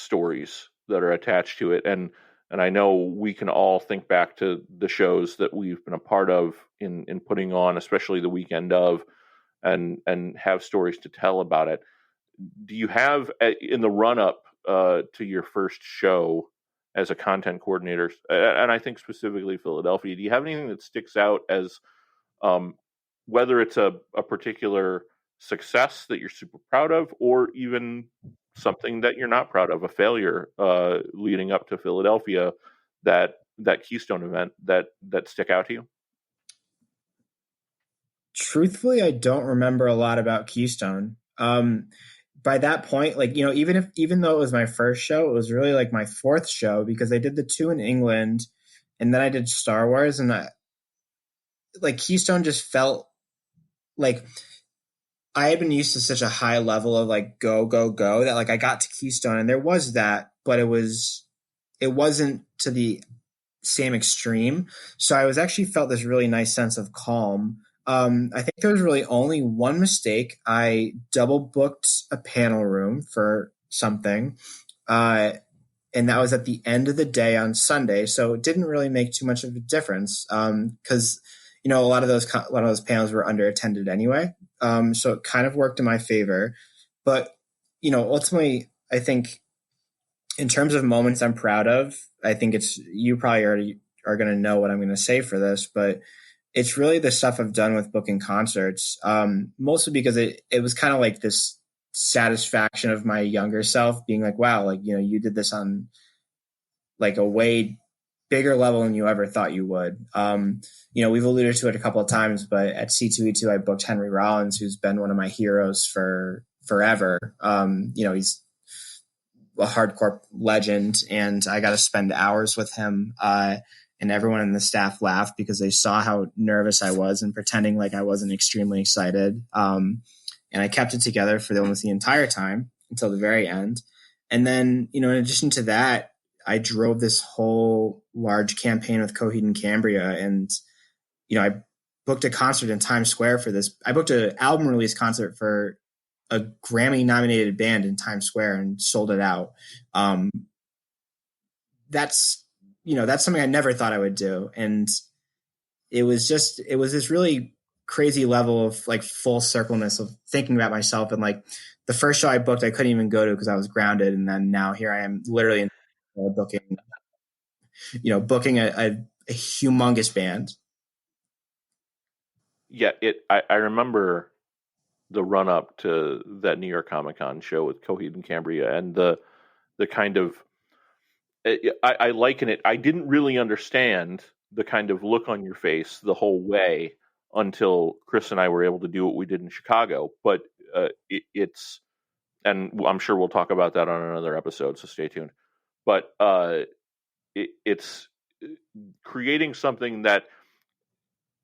stories that are attached to it. And I know we can all think back to the shows that we've been a part of in putting on, especially the weekend of, and have stories to tell about it. Do you have, in the run up to your first show as a content coordinator, and I think specifically Philadelphia, do you have anything that sticks out as whether it's a particular success that you're super proud of, or even something that you're not proud of, a failure leading up to Philadelphia, that Keystone event that stick out to you? Truthfully, I don't remember a lot about Keystone. By that point, like, even though it was my first show, it was really like my fourth show, because I did the two in England and then I did Star Wars, and like Keystone just felt like I had been used to such a high level of like go that like I got to Keystone and there was that, but it wasn't to the same extreme. So I was actually felt this really nice sense of calm. I think there was really only one mistake. I double booked a panel room for something, and that was at the end of the day on Sunday. So it didn't really make too much of a difference, because a lot of those panels were under attended anyway. So it kind of worked in my favor. But ultimately, I think in terms of moments I'm proud of, I think you probably already are going to know what I'm going to say for this, but it's really the stuff I've done with booking concerts, mostly because it was kind of like this satisfaction of my younger self being like, wow, like, you did this on like a way bigger level than you ever thought you would. We've alluded to it a couple of times, but at C2E2, I booked Henry Rollins, who's been one of my heroes for forever. He's a hardcore legend, and I got to spend hours with him. And everyone in the staff laughed because they saw how nervous I was and pretending like I wasn't extremely excited. And I kept it together for almost the entire time until the very end. And then, in addition to that, I drove this whole large campaign with Coheed and Cambria. And, I booked a concert in Times Square for this. I booked an album release concert for a Grammy nominated band in Times Square and sold it out. That's something I never thought I would do. And it was this really crazy level of like full circleness of thinking about myself. And like the first show I booked, I couldn't even go to because I was grounded. And then now here I am literally booking a humongous band. Yeah, I remember the run up to that New York Comic Con show with Coheed and Cambria, and the kind of, I liken it. I didn't really understand the kind of look on your face the whole way until Chris and I were able to do what we did in Chicago. But it's, and I'm sure we'll talk about that on another episode, so stay tuned. But it's creating something that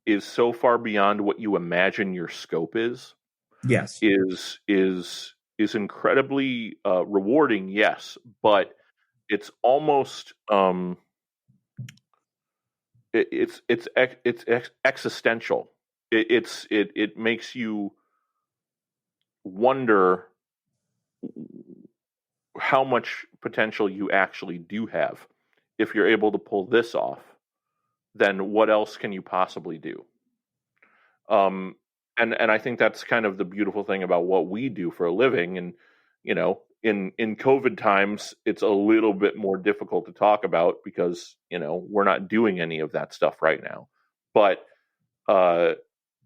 is so far beyond what you imagine your scope is. Yes, is incredibly rewarding. Yes, but it's almost it's existential. It makes you wonder how much potential you actually do have. If you're able to pull this off, then what else can you possibly do? And I think that's kind of the beautiful thing about what we do for a living. And in COVID times, it's a little bit more difficult to talk about because we're not doing any of that stuff right now. But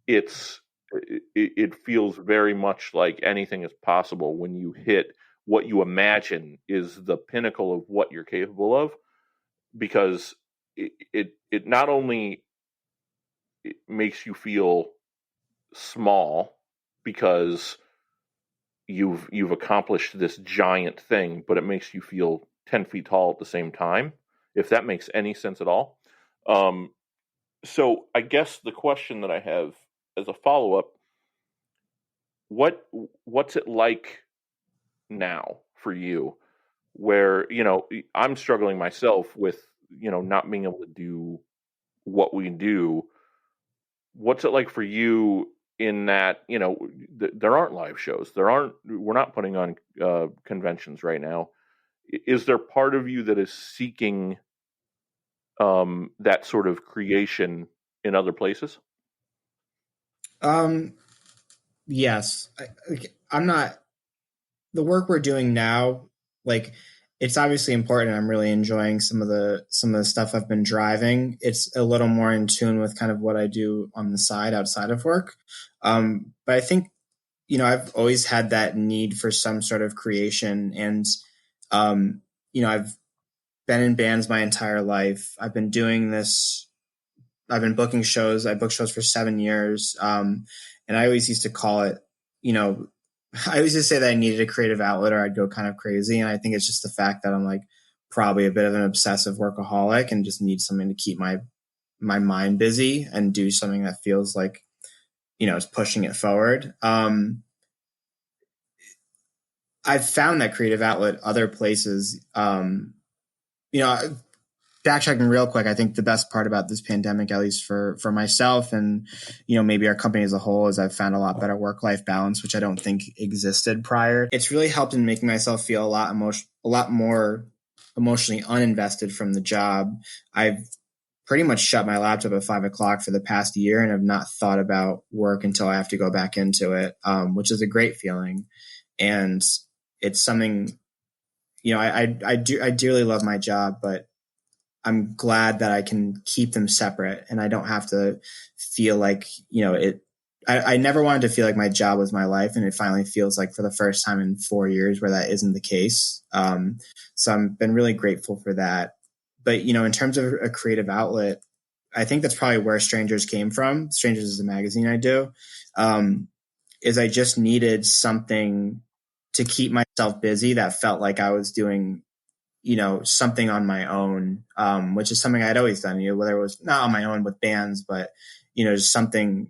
it feels very much like anything is possible when you hit what you imagine is the pinnacle of what you're capable of, because it not only makes you feel small because you've accomplished this giant thing, but it makes you feel 10 feet tall at the same time, if that makes any sense at all. So I guess the question that I have as a follow-up, what's it like now for you, where I'm struggling myself with not being able to do what we do. What's it like for you in that there aren't live shows, we're not putting on conventions right now? Is there part of you that is seeking that sort of creation in other places? Yes. I'm not, the work we're doing now, like, it's obviously important. I'm really enjoying some of the stuff I've been driving. It's a little more in tune with kind of what I do on the side outside of work. But I think, I've always had that need for some sort of creation. And, um, I've been in bands my entire life. I've been doing this. I've been booking shows. I booked shows for 7 years. And I always used to call it, you know, I always just say that I needed a creative outlet or I'd go kind of crazy. And I think it's just the fact that I'm like probably a bit of an obsessive workaholic and just need something to keep my mind busy and do something that feels like, is pushing it forward. I've found that creative outlet other places. Backtracking real quick, I think the best part about this pandemic, at least for myself and, maybe our company as a whole, is I've found a lot better work-life balance, which I don't think existed prior. It's really helped in making myself feel a lot more emotionally uninvested from the job. I've pretty much shut my laptop at 5 o'clock for the past year and have not thought about work until I have to go back into it, which is a great feeling. And it's something, I dearly love my job, but I'm glad that I can keep them separate and I don't have to feel like, I never wanted to feel like my job was my life. And it finally feels like for the first time in 4 years where that isn't the case. So I've been really grateful for that. But, in terms of a creative outlet, I think that's probably where Strangers came from. Strangers is a magazine I do. Is I just needed something to keep myself busy that felt like I was doing something on my own, which is something I'd always done, whether it was not on my own with bands, but, just something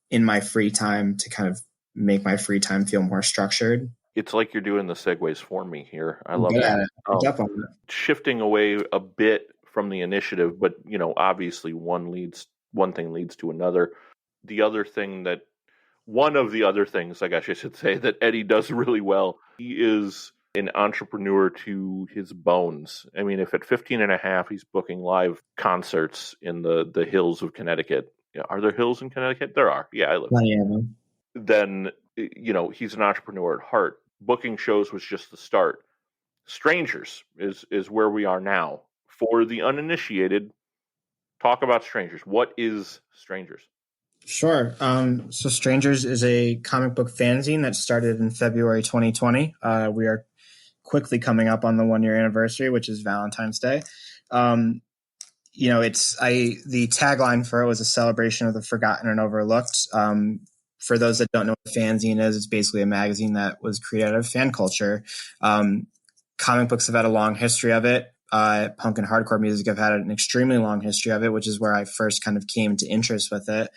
in my free time to kind of make my free time feel more structured. It's like you're doing the segues for me here. I I'm love good that. at it. Shifting away a bit from the initiative, but, obviously one thing leads to another. One of the other things, I guess I should say, that Eddie does really well, he is an entrepreneur to his bones. I mean, if at 15 and a half, he's booking live concerts in the hills of Connecticut. Are there hills in Connecticut? There are. Yeah, I live. Plenty of them. Then, he's an entrepreneur at heart. Booking shows was just the start. Strangers is where we are now. For the uninitiated, talk about Strangers. What is Strangers? Sure. So Strangers is a comic book fanzine that started in February 2020. We are quickly coming up on the 1 year anniversary, which is Valentine's Day. The tagline for it was a celebration of the forgotten and overlooked. For those that don't know what a fanzine is, it's basically a magazine that was created out of fan culture. Comic books have had a long history of it. Punk and hardcore music have had an extremely long history of it, which is where I first kind of came to interest with it.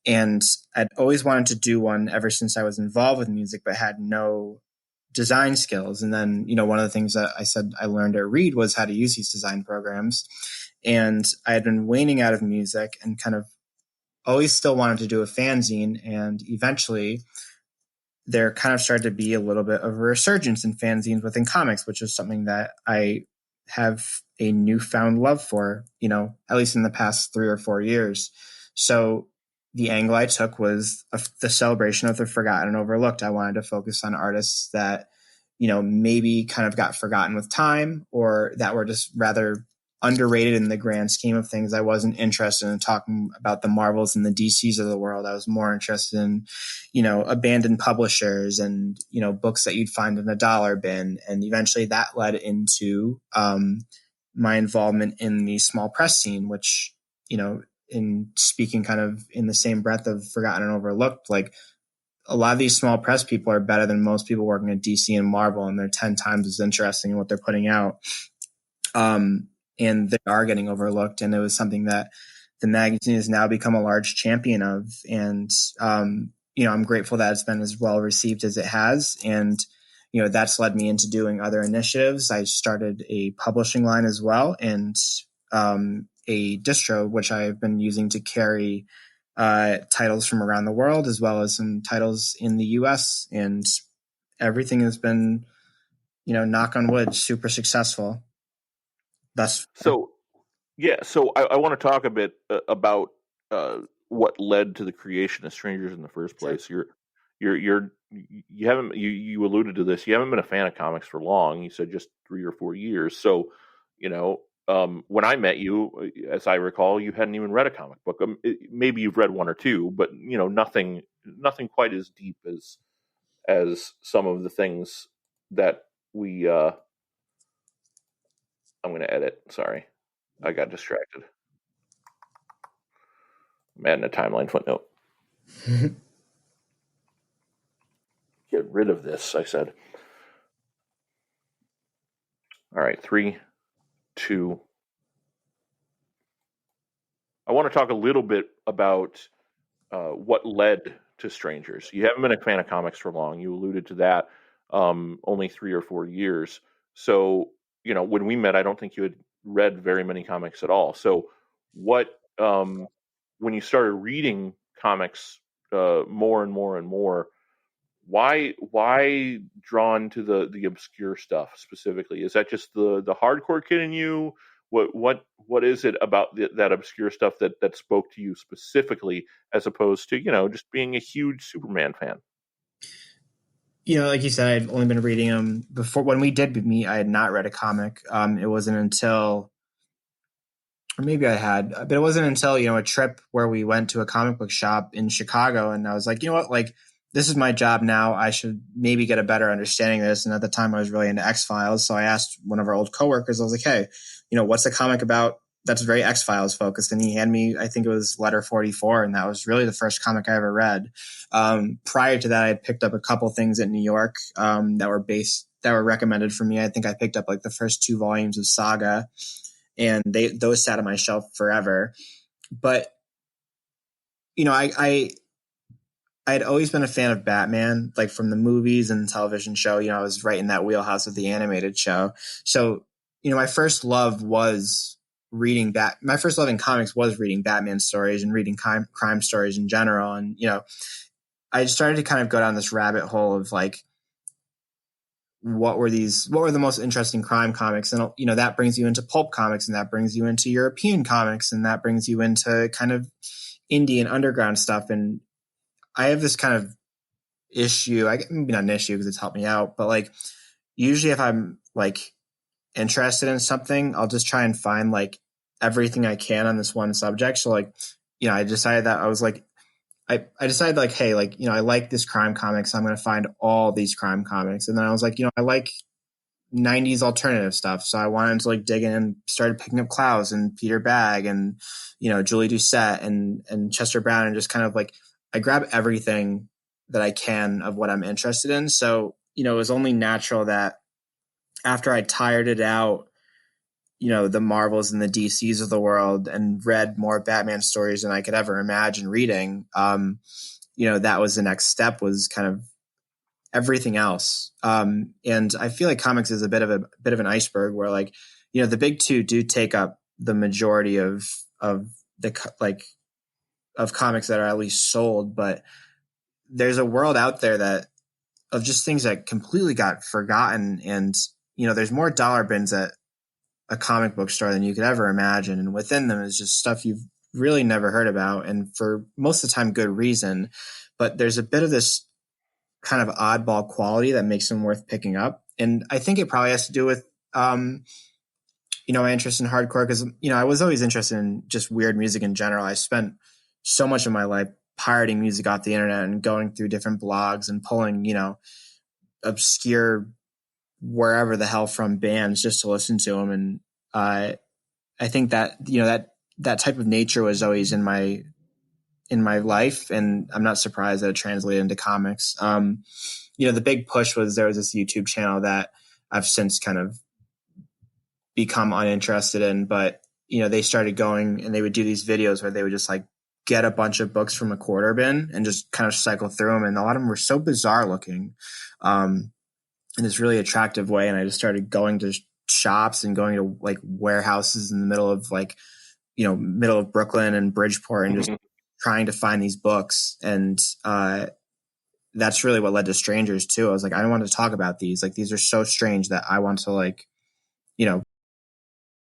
And I'd always wanted to do one ever since I was involved with music, but had no design skills. And then, one of the things that I said I learned at Reed was how to use these design programs. And I had been waning out of music and kind of always still wanted to do a fanzine. And eventually there kind of started to be a little bit of a resurgence in fanzines within comics, which is something that I have a newfound love for, at least in the past 3 or 4 years. So the angle I took was the celebration of the forgotten and overlooked. I wanted to focus on artists that, maybe kind of got forgotten with time or that were just rather underrated in the grand scheme of things. I wasn't interested in talking about the Marvels and the DCs of the world. I was more interested in, abandoned publishers and, books that you'd find in a dollar bin. And eventually that led into my involvement in the small press scene, which, in speaking kind of in the same breath of forgotten and overlooked, like a lot of these small press people are better than most people working at DC and Marvel, and they're 10 times as interesting in what they're putting out. And they are getting overlooked. And it was something that the magazine has now become a large champion of. And, I'm grateful that it's been as well received as it has. And, that's led me into doing other initiatives. I started a publishing line as well, and a distro, which I've been using to carry titles from around the world, as well as some titles in the US. And everything has been knock on wood, super successful thus far. So yeah, so I want to talk a bit about uh, what led to the creation of Strangers in the first Sure. place. You haven't you alluded to this. You haven't been a fan of comics for long. You said just 3 or 4 years. So, when I met you, as I recall, you hadn't even read a comic book. Maybe you've read one or two, but nothing quite as deep as some of the things that we. I'm going to edit. Sorry, I got distracted. I'm adding a timeline footnote. Get rid of this, I said. All right, 3, 2. I want to talk a little bit about what led to Strangers. You haven't been a fan of comics for long. You alluded to that. Only 3 or 4 years. So, when we met, I don't think you had read very many comics at all. So, when you started reading comics more and more and more, why drawn to the obscure stuff specifically? Is that just the hardcore kid in you? What is it about that obscure stuff that spoke to you specifically, as opposed to just being a huge Superman fan? Like you said, I'd only been reading them before. When we did meet, I had not read a comic. It wasn't until, or maybe I had, but it wasn't until, a trip where we went to a comic book shop in Chicago. And I was like, you know what, like, this is my job now. I should maybe get a better understanding of this. And at the time I was really into X-Files. So I asked one of our old coworkers, I was like, hey, what's the comic about that's very X-Files focused? And he handed me, I think it was Letter 44. And that was really the first comic I ever read. Prior to that, I had picked up a couple things in New York that were recommended for me. I think I picked up like the first 2 volumes of Saga, and those sat on my shelf forever. But I had always been a fan of Batman, like from the movies and television show. I was right in that wheelhouse of the animated show. So, my first love was reading my first love in comics was reading Batman stories and reading crime stories in general. And, I started to kind of go down this rabbit hole of like, what were the most interesting crime comics? And, that brings you into pulp comics, and that brings you into European comics, and that brings you into kind of indie and underground stuff. And I have this kind of issue, maybe not an issue because it's helped me out, but like usually if I'm like interested in something, I'll just try and find like everything I can on this one subject. So like, I decided that I was like, I decided like, hey, like, I like this crime comic, so I'm going to find all these crime comics. And then I was like, I like 90s alternative stuff. So I wanted to like dig in and started picking up Klaus and Peter Bagg and, Julie Doucette and Chester Brown, and just kind of like, I grab everything that I can of what I'm interested in. So, it was only natural that after I tired it out, the Marvels and the DCs of the world, and read more Batman stories than I could ever imagine reading, that was the next step, was kind of everything else. And I feel like comics is a bit of an iceberg where like, the big two do take up the majority of comics that are at least sold, but there's a world out there of just things that completely got forgotten. And, there's more dollar bins at a comic book store than you could ever imagine. And within them is just stuff you've really never heard about, and for most of the time, good reason. But there's a bit of this kind of oddball quality that makes them worth picking up. And I think it probably has to do with, my interest in hardcore, because, I was always interested in just weird music in general. I spent so much of my life pirating music off the internet and going through different blogs and pulling, obscure wherever the hell from bands just to listen to them. And I think that, that type of nature was always in my life, and I'm not surprised that it translated into comics. The big push was, there was this YouTube channel that I've since kind of become uninterested in, but they started going, and they would do these videos where they would just like get a bunch of books from a quarter bin and just kind of cycle through them. And a lot of them were so bizarre looking, in this really attractive way. And I just started going to shops and going to like warehouses in the middle of like, middle of Brooklyn and Bridgeport, and just trying to find these books. And that's really what led to Strangers too. I was like, I want to talk about these. Like, these are so strange that I want to, like, you know,